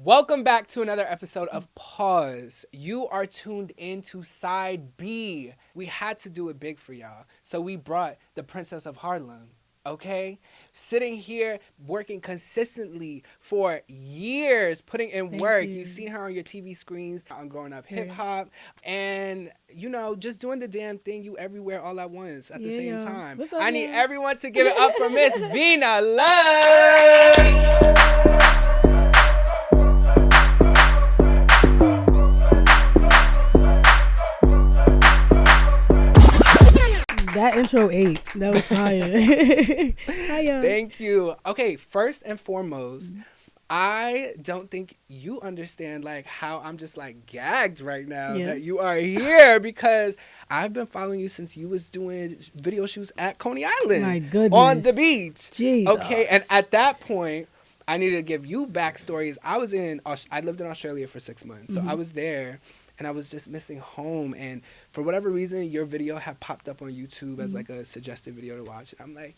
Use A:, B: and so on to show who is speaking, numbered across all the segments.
A: Welcome back to another episode of Pause. You are tuned into Side B. We had to do it big for y'all, so we brought the Princess of Harlem. Okay? Sitting here working consistently for years, putting in work. You've seen her on your TV screens on Growing Up Hip Hop. And, you know, just doing the damn thing, you everywhere all at once at the same time.
B: What's up,
A: I need
B: y'all?
A: everyone to give it up for Miss Vina Love.
B: That intro ate. That was fire. Hiya.
A: Thank you. Okay, first and foremost, I don't think you understand like how I'm just like gagged right now that you are here because I've been following you since you was doing video shoots at Coney Island.
B: My goodness.
A: On the beach.
B: Jesus.
A: Okay, and at that point, I needed to give you backstories. I lived in Australia for 6 months, so I was there. And I was just missing home. And for whatever reason, your video had popped up on YouTube as like a suggested video to watch. And I'm like,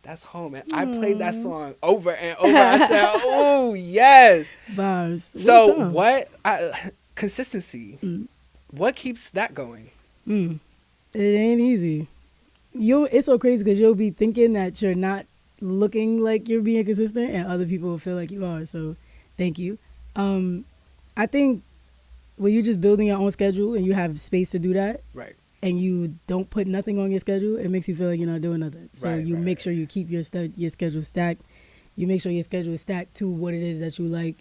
A: that's home. And I played that song over and over. I said, oh, yes.
B: Bars.
A: So consistency, what keeps that going?
B: It ain't easy. It's so crazy because you'll be thinking that you're not looking like you're being consistent and other people will feel like you are. So thank you. I think when you're just building your own schedule and you have space to do that,
A: right,
B: and you don't put nothing on your schedule, it makes you feel like you're not doing nothing. So you make sure you keep your schedule stacked. You make sure your schedule is stacked to what it is that you like.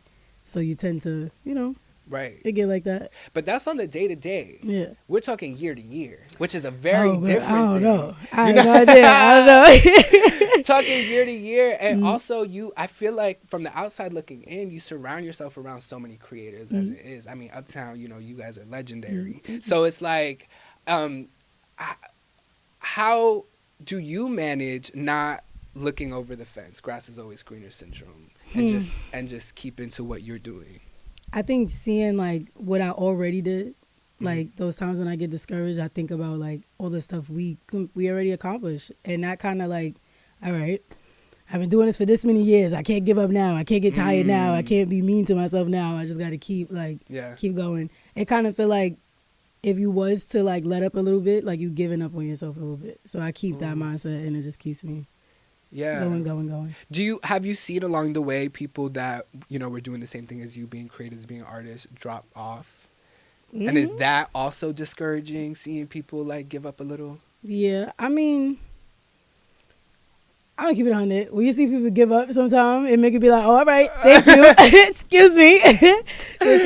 B: So you tend to, it get like that.
A: But that's on the day to day.
B: Yeah,
A: we're talking year to year, which is a very different.
B: I don't
A: thing.
B: know. I have no idea. I don't know.
A: Talking year to year, and also I feel like from the outside looking in, you surround yourself around so many creators as it is. I mean, Uptown, you guys are legendary. So it's like, how do you manage not looking over the fence? Grass is always greener syndrome, and just keep into what you're doing.
B: I think seeing like what I already did, like those times when I get discouraged, I think about like all the stuff we already accomplished, and that kind of like, all right, I've been doing this for this many years. I can't give up now. I can't get tired now. I can't be mean to myself now. I just got to keep going. It kind of feel like if you was to like let up a little bit, like you giving up on yourself a little bit. So I keep that mindset, and it just keeps me going.
A: Have you seen along the way people that were doing the same thing as you, being creators, being artists, drop off? And is that also discouraging, seeing people like give up a little?
B: Yeah, I mean, I don't keep it 100. When you see people give up sometimes, it make it be like, oh, all right, thank you. Excuse me. So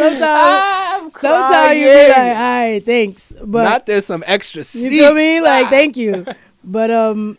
B: sometimes you be like, all right, thanks. But
A: not there's some extra seats.
B: You feel me? Like, thank you. But I'm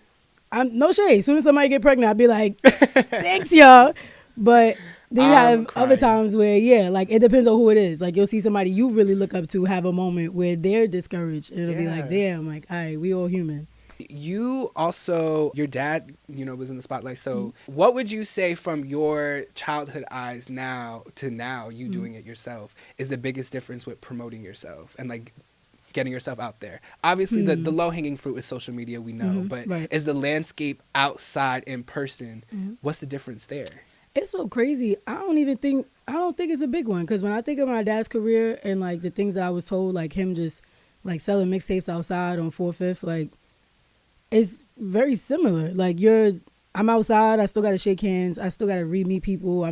B: no shade. As soon as somebody get pregnant, I'll be like, thanks, y'all. But then you have other times where, like, it depends on who it is. Like, you'll see somebody you really look up to have a moment where they're discouraged. And it'll be like, damn, like, all right, we all human.
A: You also, your dad, was in the spotlight. So what would you say from your childhood eyes now to now, you doing it yourself, is the biggest difference with promoting yourself and like getting yourself out there? Obviously, the low-hanging fruit is social media, we know. But is the landscape outside in person, what's the difference there?
B: It's so crazy. I don't think it's a big one. Because when I think of my dad's career and like the things that I was told, like him just like selling mixtapes outside on 4th, 5th, like, it's very similar. Like I'm outside. I still got to shake hands. I still got to meet people. I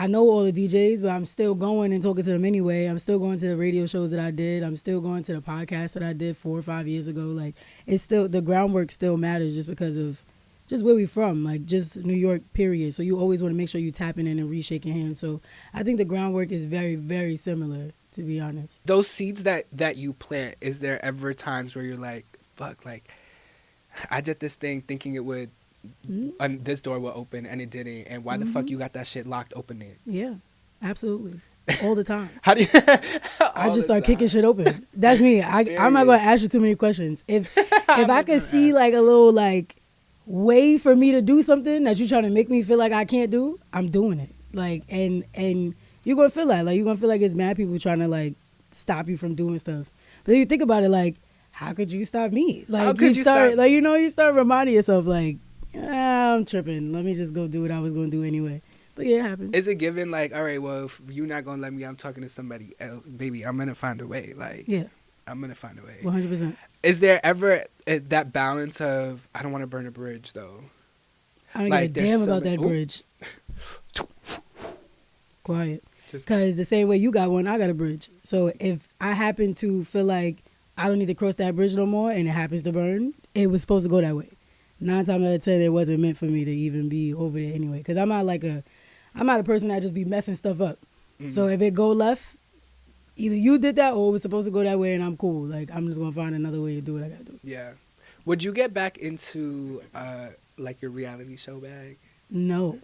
B: know all the DJs, but I'm still going and talking to them anyway. I'm still going to the radio shows that I did. I'm still going to the podcast that I did 4 or 5 years ago. Like, it's still, the groundwork still matters just because of just where we from, like just New York, period. So you always want to make sure you tapping in and re-shaking hands. So I think the groundwork is very, very similar, to be honest.
A: Those seeds that you plant, is there ever times where you're like, fuck, like, I did this thing thinking it would, this door will open and it didn't. And why the fuck you got that shit locked opening?
B: Yeah, absolutely. All the time.
A: How do you?
B: I just start kicking shit open. That's me. I'm not going to ask you too many questions. If I could see like a little like way for me to do something that you're trying to make me feel like I can't do, I'm doing it. Like, and you're going to feel that. Like, you're going to feel like it's mad people trying to like stop you from doing stuff. But if you think about it, like, how could you stop me? Like, you start reminding yourself, like, I'm tripping. Let me just go do what I was going to do anyway. But yeah, it happens.
A: Is it given like, all right, well, if you're not gonna let me, I'm talking to somebody else, baby. I'm gonna find a way. Like,
B: Yeah,
A: I'm gonna find a way.
B: 100%.
A: Is there ever that balance of I don't want to burn a bridge though?
B: I don't
A: Like,
B: give a
A: there's
B: damn
A: so
B: about
A: many-
B: that bridge. Quiet.
A: Just-
B: Because the same way you got one, I got a bridge. So if I happen to feel like I don't need to cross that bridge no more and it happens to burn, it was supposed to go that way. 9 times out of 10, it wasn't meant for me to even be over there anyway. Because I'm not a person that just be messing stuff up.
A: Mhm.
B: So if it go left, either you did that or it was supposed to go that way and I'm cool. Like, I'm just going to find another way to do what I got to do.
A: Yeah. Would you get back into like your reality show bag?
B: No.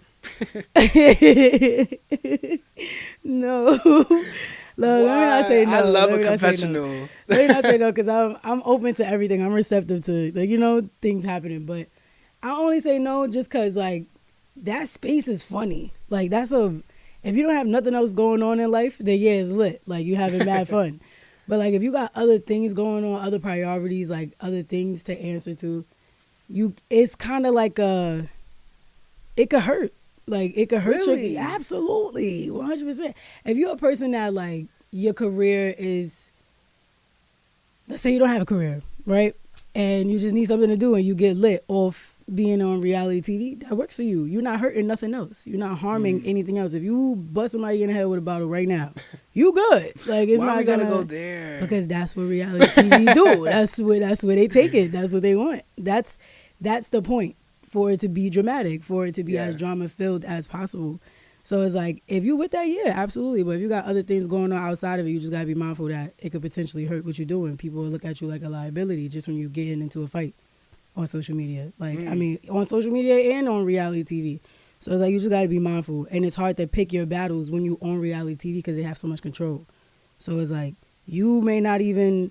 B: No. No, let me not say no.
A: I love
B: Let
A: a
B: me not say no.
A: confessional.
B: Let me not say no, because I'm open to everything. I'm receptive to, like, things happening. But I only say no just because, like, that space is funny. Like, if you don't have nothing else going on in life, then yeah, it's lit. Like, you having mad fun. But, like, if you got other things going on, other priorities, like, other things to answer to, it's kind of like it could hurt. Like, it could hurt
A: Really?
B: your... Absolutely. 100%. If you're a person that, like, your career is... Let's say you don't have a career, right? And you just need something to do and you get lit off being on reality TV, that works for you. You're not hurting nothing else. You're not harming anything else. If you bust somebody in the head with a bottle right now, you good. Like, it's
A: Why
B: not
A: we gotta
B: gonna
A: go there?
B: because that's what reality TV do. That's where they take it. That's what they want. That's the point, for it to be dramatic, for it to be as drama filled as possible. So it's like, if you with that, yeah, absolutely. But if you got other things going on outside of it, you just gotta be mindful that it could potentially hurt what you're doing. People will look at you like a liability just when you getting into a fight on social media. Like, I mean, on social media and on reality TV. So it's like, you just gotta be mindful. And it's hard to pick your battles when you on reality TV because they have so much control. So it's like, you may not even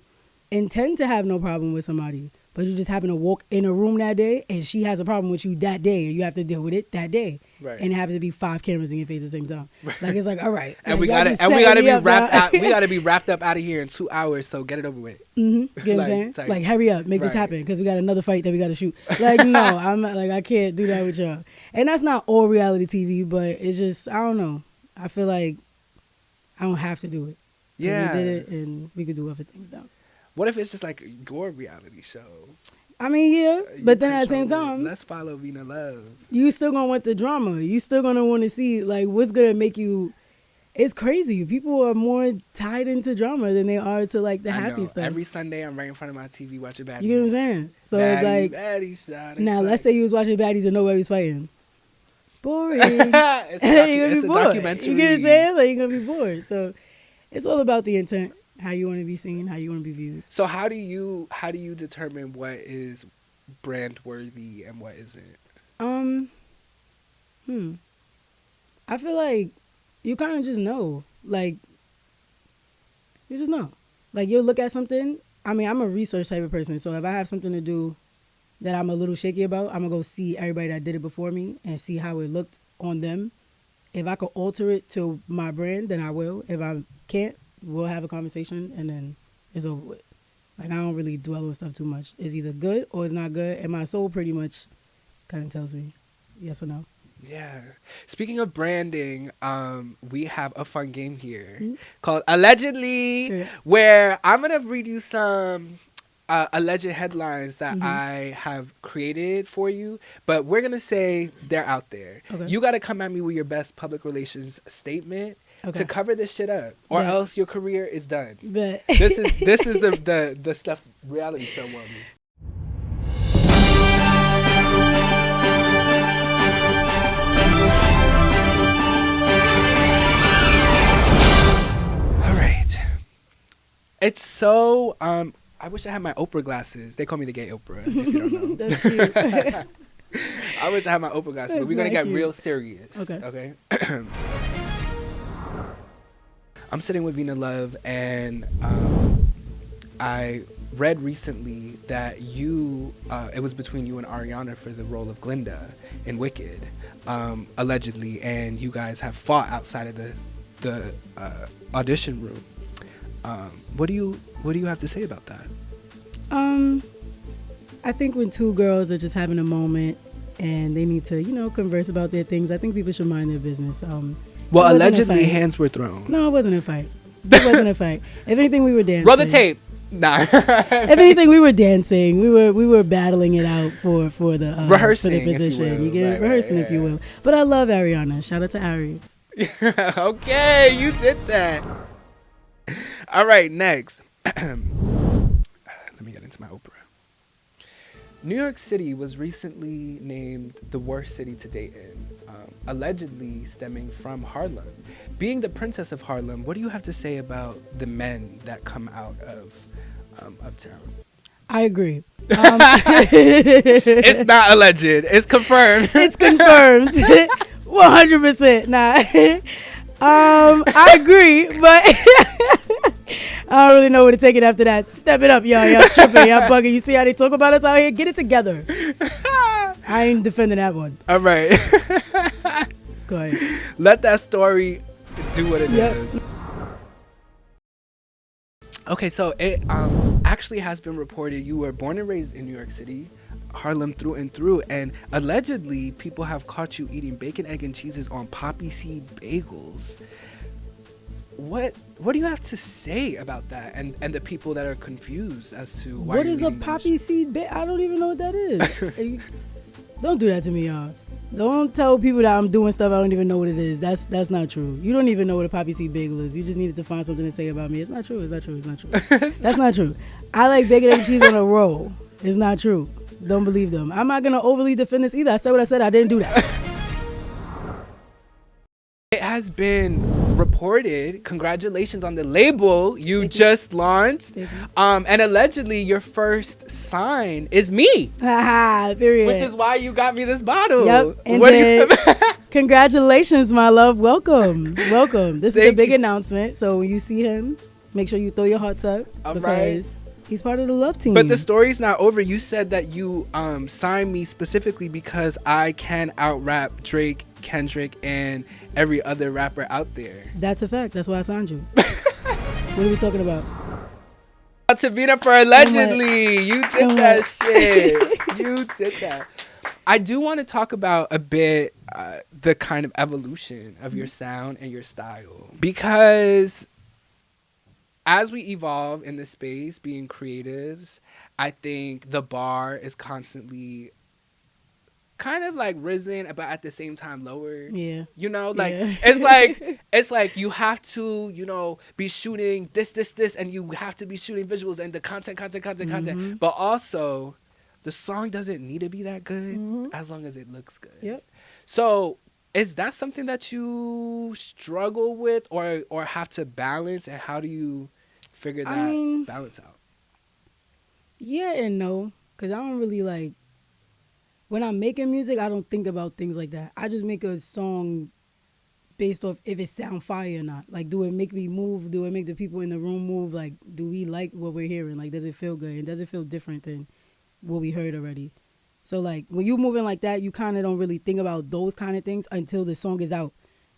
B: intend to have no problem with somebody, but you just happen to walk in a room that day and she has a problem with you that day and you have to deal with it that day.
A: Right.
B: And it happens to be 5 cameras in your face at the same time. Right. Like, it's like, all right.
A: And
B: like,
A: we
B: y'all
A: gotta
B: just
A: and we
B: setting
A: gotta
B: me
A: be
B: up
A: wrapped
B: now.
A: out. We gotta be wrapped up out of here in 2 hours. So get it over with.
B: Mm-hmm. Get what I'm
A: Like,
B: saying?
A: type.
B: Like, hurry up, make this
A: Right.
B: happen because we got another fight that we got to shoot. Like, no, I'm not, like, I can't do that with y'all. And that's not all reality TV, but it's just, I don't know. I feel like I don't have to do it.
A: Yeah.
B: We did it and we could do other things now.
A: What if it's just like your reality show?
B: I mean, yeah,
A: You
B: but then at the same
A: control it.
B: time,
A: Let's follow Vina Love.
B: you still gonna want the drama. You still gonna want to see, like, what's gonna make you. It's crazy. People are more tied into drama than they are to, like, the
A: I
B: happy
A: know.
B: stuff.
A: Every Sunday, I'm right in front of my TV watching Baddies.
B: You get what I'm saying? So
A: Baddies,
B: it's like,
A: Baddies, shawty,
B: now let's
A: like-
B: say you was watching Baddies and nobody's fighting. Boring.
A: it's a,
B: You're gonna
A: it's
B: be
A: a
B: bored.
A: documentary.
B: You get what I'm saying? Like, you're gonna be bored. So it's all about the intent, how you want to be seen, how you want to be viewed.
A: So how do you determine what is brand worthy and what isn't?
B: I feel like you kind of just know. Like, you just know. Like, you'll look at something. I mean, I'm a research type of person, so if I have something to do that I'm a little shaky about, I'm gonna go see everybody that did it before me and see how it looked on them. If I could alter it to my brand, then I will. If I can't, we'll have a conversation and then it's over with. Like, I don't really dwell on stuff too much. It's either good or it's not good, and my soul pretty much kind of tells me yes or no.
A: Yeah. Speaking of branding, we have a fun game here
B: Mm-hmm.
A: called Allegedly,
B: Yeah.
A: where I'm gonna read you some alleged headlines that
B: Mm-hmm.
A: I have created for you, but we're gonna say they're out there.
B: Okay.
A: You got to come at me with your best public relations statement
B: Okay.
A: to cover this shit up, or
B: Yeah.
A: else your career is done.
B: But
A: This is the stuff reality show want me. All right. It's so I wish I had my Oprah glasses. They call me the gay Oprah, if you don't know.
B: that's cute.
A: I wish I had my Oprah glasses, but
B: That's
A: we're gonna
B: not
A: get
B: cute.
A: real serious.
B: Okay.
A: I'm sitting with Vina Love, and I read recently that it was between you and Ariana for the role of Glinda in Wicked, allegedly, and you guys have fought outside of the audition room. What do you have to say about that?
B: I think when two girls are just having a moment and they need to, converse about their things. I think people should mind their business.
A: Well, allegedly hands were thrown.
B: No, it wasn't a fight. It wasn't a fight. If anything, we were dancing.
A: Roll the tape. Nah.
B: If anything, we were dancing. We were battling it out for the
A: rehearsing,
B: for the position.
A: you will.
B: Rehearsing, if you will. But I love Ariana. Shout out to Ari.
A: Okay, you did that. All right, next. Let me get into my Oprah. New York City was recently named the worst city to date in, allegedly stemming from Harlem. Being the princess of Harlem, what do you have to say about the men that come out of Uptown?
B: I agree.
A: It's not alleged. It's confirmed.
B: It's confirmed. 100%. Nah. I agree, but I don't really know where to take it after that. Step it up, y'all. Y'all tripping. Y'all bugging. You see how they talk about us out here? Get it together. I ain't defending that one.
A: All right.
B: Let's go ahead.
A: Let that story do what it is. Okay, so it actually has been reported you were born and raised in New York City, Harlem through and through, and allegedly people have caught you eating bacon, egg, and cheeses on poppy seed bagels. What do you have to say about that and the people that are confused as to why
B: what is a poppy seed bagel? I don't even know what that is. Don't do that to me, y'all. Don't tell people that I'm doing stuff I don't even know what it is. That's not true. You don't even know what a poppy seed bagel is. You just needed to find something to say about me. It's not true. It's not true. It's not true. That's not true. I like bacon, egg, and cheese on a roll. It's not true. Don't believe them. I'm not going to overly defend this either. I said what I said. I didn't do that.
A: It has been reported, congratulations on the label you just launched. And allegedly your first sign is me.
B: Period.
A: Which is why you got me this bottle.
B: Yep. And congratulations, my love. Welcome. Welcome. This is a big announcement. So when you see him, make sure you throw your hearts up.
A: All
B: because
A: right.
B: He's part of the love team.
A: But the story's not over. You said that you signed me specifically because I can out-rap Drake, Kendrick, and every other rapper out there.
B: That's a fact. That's why I signed you. What are we talking about?
A: To Vina for allegedly. You did that shit. You did that. I do want to talk about a bit the kind of evolution of your sound and your style. Because as we evolve in this space, being creatives, I think the bar is constantly kind of like risen, but at the same time lower.
B: Yeah.
A: You know, like
B: yeah.
A: it's like you have to, be shooting this, and you have to be shooting visuals and the content. But also, the song doesn't need to be that good as long as it looks good.
B: Yep.
A: So is that something that you struggle with or have to balance, and how do you figure that balance out?
B: Yeah and no, because I don't really like, when I'm making music, I don't think about things like that. I just make a song based off if it sound fire or not. Like, do it make me move? Do it make the people in the room move? Like, do we like what we're hearing? Like, does it feel good? And does it feel different than what we heard already? So, like, when you moving like that, you kind of don't really think about those kind of things until the song is out.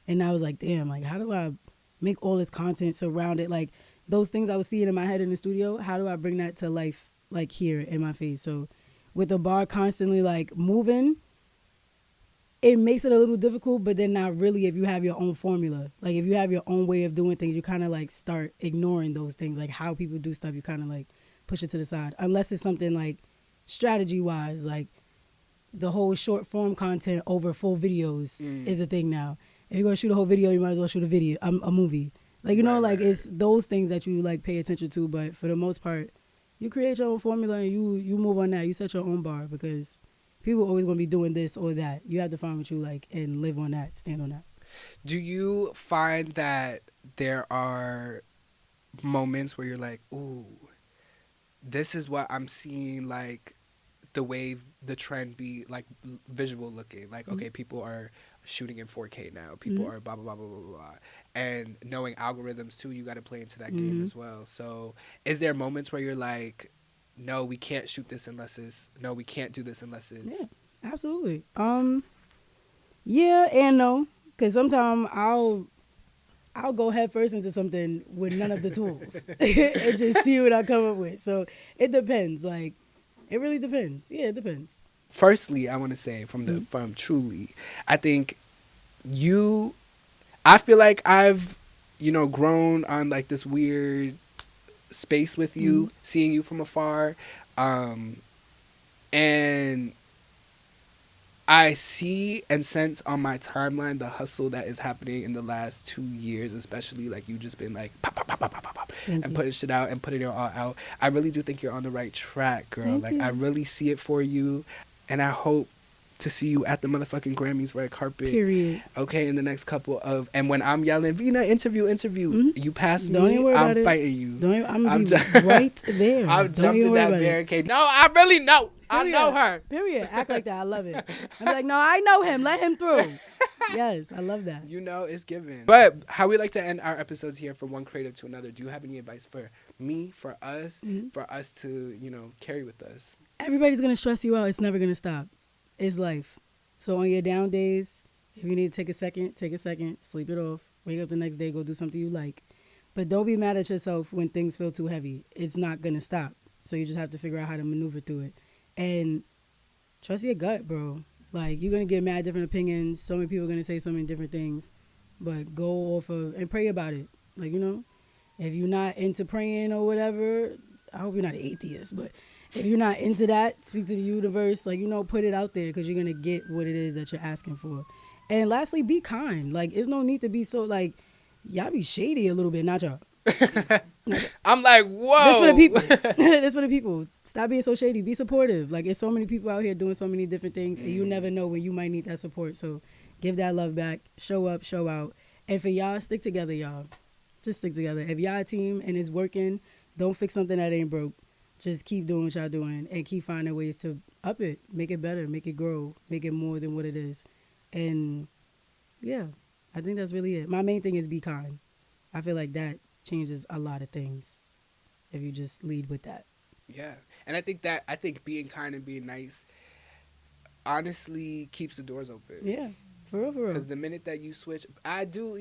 B: And I was like, damn, like, how do I make all this content surround it? Like, those things I was seeing in my head in the studio, how do I bring that to life, like, here in my face? So with the bar constantly, like, moving, it makes it a little difficult, but then not really if you have your own formula. Like, if you have your own way of doing things, you kind of, like, start ignoring those things. Like, how people do stuff, you kind of, like, push it to the side. Unless it's something, like, strategy-wise, like, the whole short-form content over full videos is a thing now. If you're going to shoot a whole video, you might as well shoot a movie. Like, right. It's those things that you, like, pay attention to. But for the most part, you create your own formula and you move on that. You set your own bar because people are always going to be doing this or that. You have to find what you like and live on that, stand on that.
A: Do you find that there are moments where you're like, ooh, this is what I'm seeing, like, the wave, the trend be, like, visual looking? Like, okay, people are shooting in 4K now. People are blah, blah, blah, blah, blah, blah. And knowing algorithms, too, you got to play into that game as well. So is there moments where you're like, no, we can't shoot this unless it's, no, we can't do this unless it's...
B: Yeah, absolutely. Yeah and no. Because sometimes I'll go head first into something with none of the tools and just see what I come up with. So it depends. Like, it really depends. Yeah, it depends.
A: firstly, I want to say from truly, I think I feel like I've, grown on like this weird space with you, seeing you from afar. And I see and sense on my timeline the hustle that is happening in the last 2 years, especially like you just been like pop, pop, pop, pop, pop, pop, pop, and putting shit out and putting it all out. I really do think you're on the right track, girl.
B: Thank you.
A: I really see it for you, and I hope to see you at the motherfucking Grammys red carpet.
B: Period.
A: Okay, in the next couple of, and when I'm yelling, Vina, interview, you pass
B: Don't
A: me,
B: even worry
A: I'm
B: about
A: fighting you.
B: I'm gonna be right there.
A: I'm jumping that barricade. No, I really know. I know her.
B: Period. Act like that. I love it. I'm like, no, I know him. Let him through. Yes, I love that.
A: It's given. But how we like to end our episodes here from one creative to another. Do you have any advice for me, for us to, carry with us?
B: Everybody's gonna stress you out. It's never gonna stop. It's life. So on your down days, if you need to take a second, sleep it off. Wake up the next day, go do something you like. But don't be mad at yourself when things feel too heavy. It's not gonna stop. So you just have to figure out how to maneuver through it. And trust your gut, bro. Like, you're going to get mad different opinions. So many people are going to say so many different things. But go off of, and pray about it. Like, if you're not into praying or whatever, I hope you're not an atheist. But if you're not into that, speak to the universe. Like, put it out there because you're going to get what it is that you're asking for. And lastly, be kind. Like, there's no need to be so, like, y'all be shady a little bit, not y'all.
A: I'm like, whoa.
B: That's for the people. That's for the people. Stop being so shady. Be supportive. Like, there's so many people out here doing so many different things, and you never know when you might need that support. So give that love back. Show up, show out. And for y'all, stick together, y'all. Just stick together. If y'all a team and it's working, don't fix something that ain't broke. Just keep doing what y'all doing and keep finding ways to up it, make it better, make it grow, make it more than what it is. And, yeah, I think that's really it. My main thing is be kind. I feel like that changes a lot of things if you just lead with that.
A: Yeah. And I think being kind and being nice honestly keeps the doors open.
B: Yeah. For real.
A: Because the minute that you switch, I do,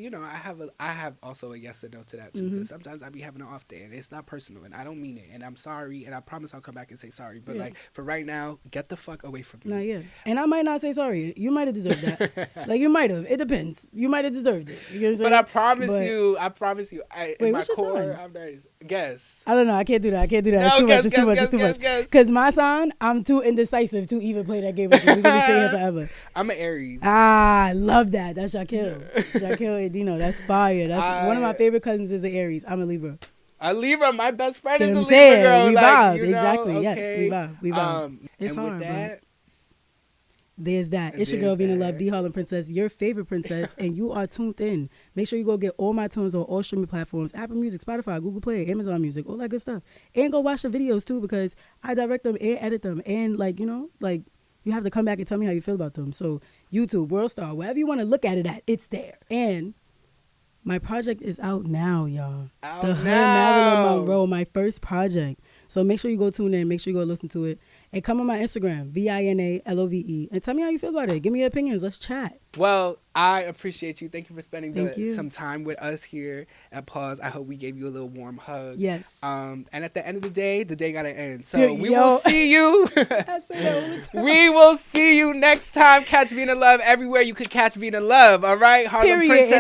A: I have also a yes and no to that too. Because sometimes I be having an off day and it's not personal and I don't mean it and I'm sorry and I promise I'll come back and say sorry. But like for right now, get the fuck away from me.
B: Nah, yeah. And I might not say sorry. You might have deserved that. Like you might have. It depends. You might have deserved it. You know what I'm saying?
A: But I promise you, in my core, I'm nice. Guess.
B: I don't know. I can't do that.
A: No,
B: It's too much. Because my sign, I'm too indecisive to even play that game with you. We're going to be staying here forever.
A: I'm an Aries.
B: I love that. That's Shaquille. Shaquille, that's fire. That's one of my favorite cousins is an Aries. I'm a Libra.
A: A Libra, my best friend is a Libra
B: saying,
A: girl.
B: We
A: like,
B: vibe. Exactly.
A: Okay.
B: Yes, we vibe. It's
A: and
B: hard,
A: with that,
B: there's that. It's your girl, Vina Love, the Harlem Princess, your favorite princess, and you are tuned in. Make sure you go get all my tunes on all streaming platforms, Apple Music, Spotify, Google Play, Amazon Music, all that good stuff. And go watch the videos, too, because I direct them and edit them. And, you have to come back and tell me how you feel about them. So, YouTube, Worldstar, wherever you want to look at it at, it's there. And my project is out now, y'all. The Hood Marilyn Monroe, my first project. So make sure you go tune in. Make sure you go listen to it. And come on my Instagram, VinaLove. And tell me how you feel about it. Give me your opinions. Let's chat.
A: Well, I appreciate you. Thank you for spending some time with us here at Pause. I hope we gave you a little warm hug.
B: Yes.
A: And at the end of the day got to end. So we will see you. We will see you next time. Catch Vina Love everywhere you could catch Vina Love. All right? Harlem Princess.